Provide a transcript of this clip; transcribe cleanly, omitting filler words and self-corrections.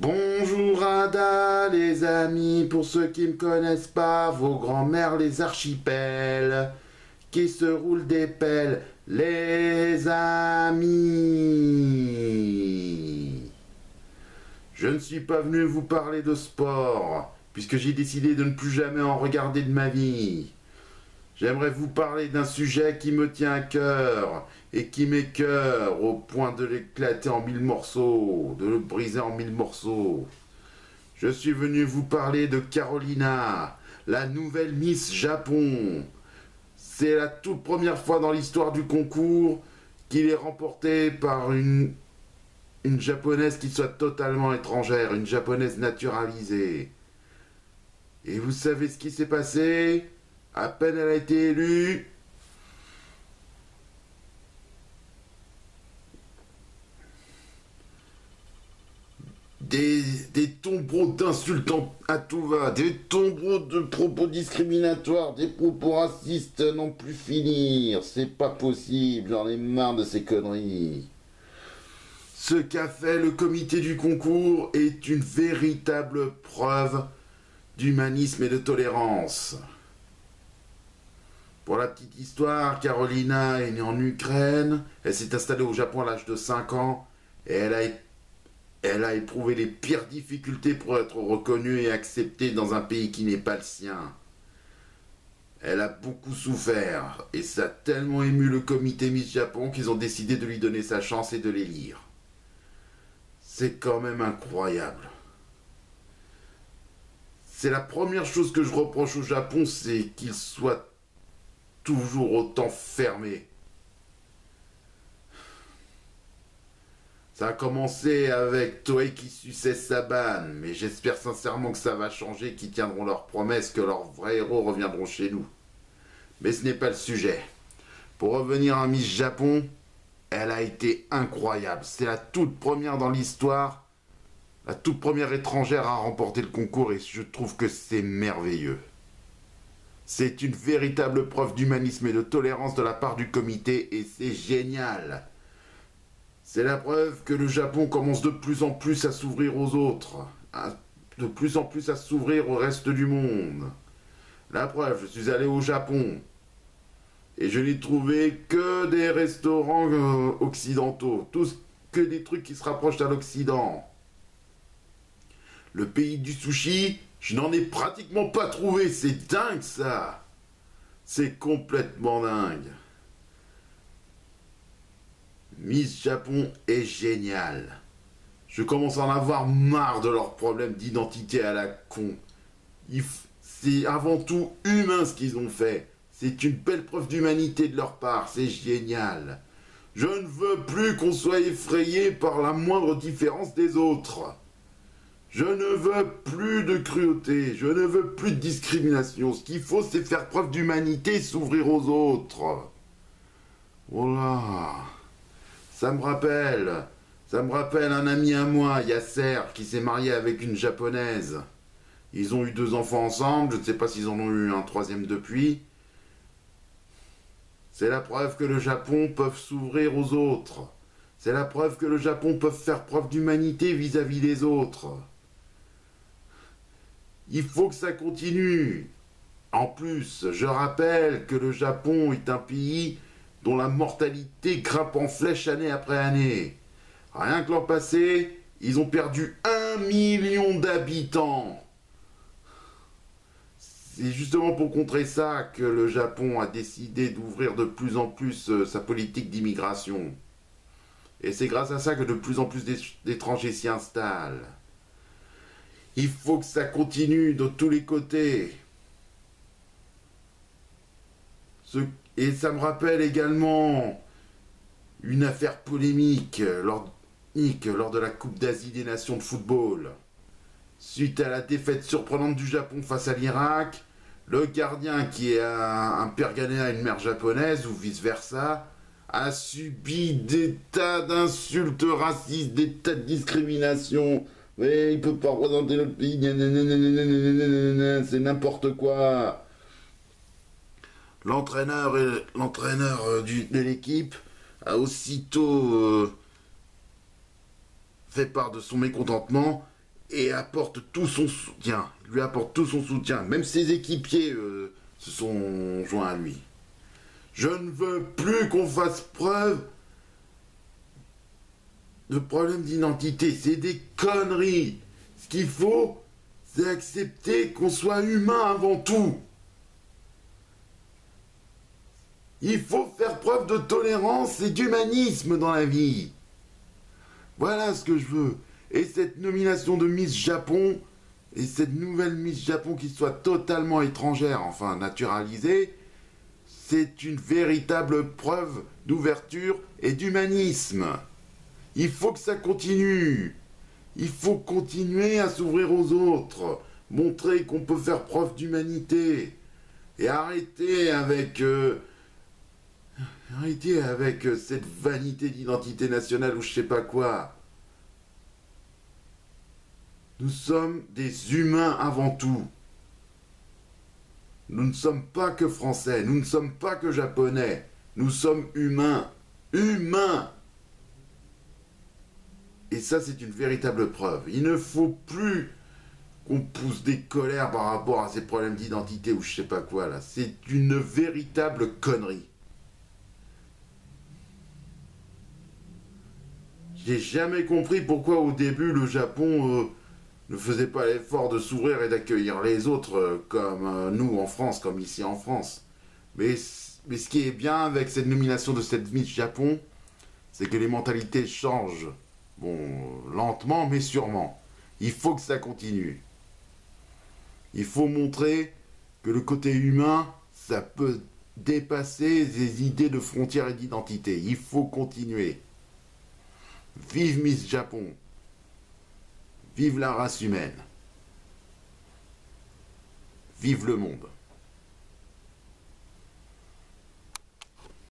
Bonjour Ada les amis, pour ceux qui ne me connaissent pas, vos grands-mères les archipels, qui se roulent des pelles, les amis. Je ne suis pas venu vous parler de sport, puisque j'ai décidé de ne plus jamais en regarder de ma vie. J'aimerais vous parler d'un sujet qui me tient à cœur et qui m'écœure au point de l'éclater en mille morceaux, de le briser en mille morceaux. Je suis venu vous parler de Carolina, la nouvelle Miss Japon. C'est la toute première fois dans l'histoire du concours qu'il est remporté par une japonaise qui soit totalement étrangère, une japonaise naturalisée. Et vous savez ce qui s'est passé? À peine elle a été élue, des tombereaux d'insultants à tout va, des tombereaux de propos discriminatoires, des propos racistes n'en plus finir. C'est pas possible, j'en ai marre de ces conneries. Ce qu'a fait le comité du concours est une véritable preuve d'humanisme et de tolérance. Pour la petite histoire, Carolina est née en Ukraine, elle s'est installée au Japon à l'âge de 5 ans et elle a éprouvé les pires difficultés pour être reconnue et acceptée dans un pays qui n'est pas le sien. Elle a beaucoup souffert et ça a tellement ému le comité Miss Japon qu'ils ont décidé de lui donner sa chance et de l'élire. C'est quand même incroyable. C'est la première chose que je reproche au Japon, c'est qu'il soit toujours autant fermé. Ça a commencé avec Toei qui suçait Saban, mais j'espère sincèrement que ça va changer, qu'ils tiendront leurs promesses, que leurs vrais héros reviendront chez nous. Mais ce n'est pas le sujet. Pour revenir à Miss Japon, elle a été incroyable. C'est la toute première dans l'histoire, la toute première étrangère à remporter le concours et je trouve que c'est merveilleux. C'est une véritable preuve d'humanisme et de tolérance de la part du comité et c'est génial. C'est la preuve que le Japon commence de plus en plus à s'ouvrir aux autres, de plus en plus à s'ouvrir au reste du monde. La preuve, je suis allé au Japon et je n'ai trouvé que des restaurants occidentaux, que des trucs qui se rapprochent à l'Occident. Le pays du sushi, je n'en ai pratiquement pas trouvé, c'est dingue ça. C'est complètement dingue. Miss Japon est génial. Je commence à en avoir marre de leurs problèmes d'identité à la con. C'est avant tout humain ce qu'ils ont fait. C'est une belle preuve d'humanité de leur part, c'est génial. Je ne veux plus qu'on soit effrayé par la moindre différence des autres. Je ne veux plus de cruauté, je ne veux plus de discrimination. Ce qu'il faut, c'est faire preuve d'humanité et s'ouvrir aux autres. Voilà. Ça me rappelle un ami à moi, Yasser, qui s'est marié avec une japonaise. Ils ont eu 2 enfants ensemble, je ne sais pas s'ils en ont eu un troisième depuis. C'est la preuve que le Japon peut s'ouvrir aux autres. C'est la preuve que le Japon peut faire preuve d'humanité vis-à-vis des autres. Il faut que ça continue. En plus, je rappelle que le Japon est un pays dont la mortalité grimpe en flèche année après année. Rien que l'an passé, ils ont perdu 1 million d'habitants. C'est justement pour contrer ça que le Japon a décidé d'ouvrir de plus en plus sa politique d'immigration. Et c'est grâce à ça que de plus en plus d'étrangers s'y installent. Il faut que ça continue de tous les côtés. Et ça me rappelle également une affaire polémique lors de la Coupe d'Asie des Nations de football. Suite à la défaite surprenante du Japon face à l'Irak, le gardien qui est un père ghanéen et une mère japonaise, ou vice-versa, a subi des tas d'insultes racistes, des tas de discriminations. Mais il peut pas représenter notre pays, c'est n'importe quoi. L'entraîneur de l'équipe a aussitôt fait part de son mécontentement et apporte tout son soutien. Il lui apporte tout son soutien. Même ses équipiers se sont joints à lui. Je ne veux plus qu'on fasse preuve de problème d'identité. C'est des conneries. Ce qu'il faut, c'est accepter qu'on soit humain avant tout. Il faut faire preuve de tolérance et d'humanisme dans la vie. Voilà ce que je veux. Et cette nomination de Miss Japon, et cette nouvelle Miss Japon qui soit totalement étrangère, enfin naturalisée, c'est une véritable preuve d'ouverture et d'humanisme. Il faut que ça continue. Il faut continuer à s'ouvrir aux autres, montrer qu'on peut faire preuve d'humanité. Et arrêter avec cette vanité d'identité nationale ou je sais pas quoi. Nous sommes des humains avant tout. Nous ne sommes pas que français, nous ne sommes pas que japonais. Nous sommes humains. Humains. Et ça, c'est une véritable preuve. Il ne faut plus qu'on pousse des colères par rapport à ces problèmes d'identité ou je sais pas quoi là. C'est une véritable connerie. J'ai jamais compris pourquoi au début le Japon ne faisait pas l'effort de s'ouvrir et d'accueillir les autres comme nous en France, comme ici en France. Mais ce qui est bien avec cette nomination de cette Miss Japon, c'est que les mentalités changent. Bon, lentement mais sûrement. Il faut que ça continue. Il faut montrer que le côté humain, ça peut dépasser les idées de frontières et d'identité. Il faut continuer. Vive Miss Japon. Vive la race humaine. Vive le monde.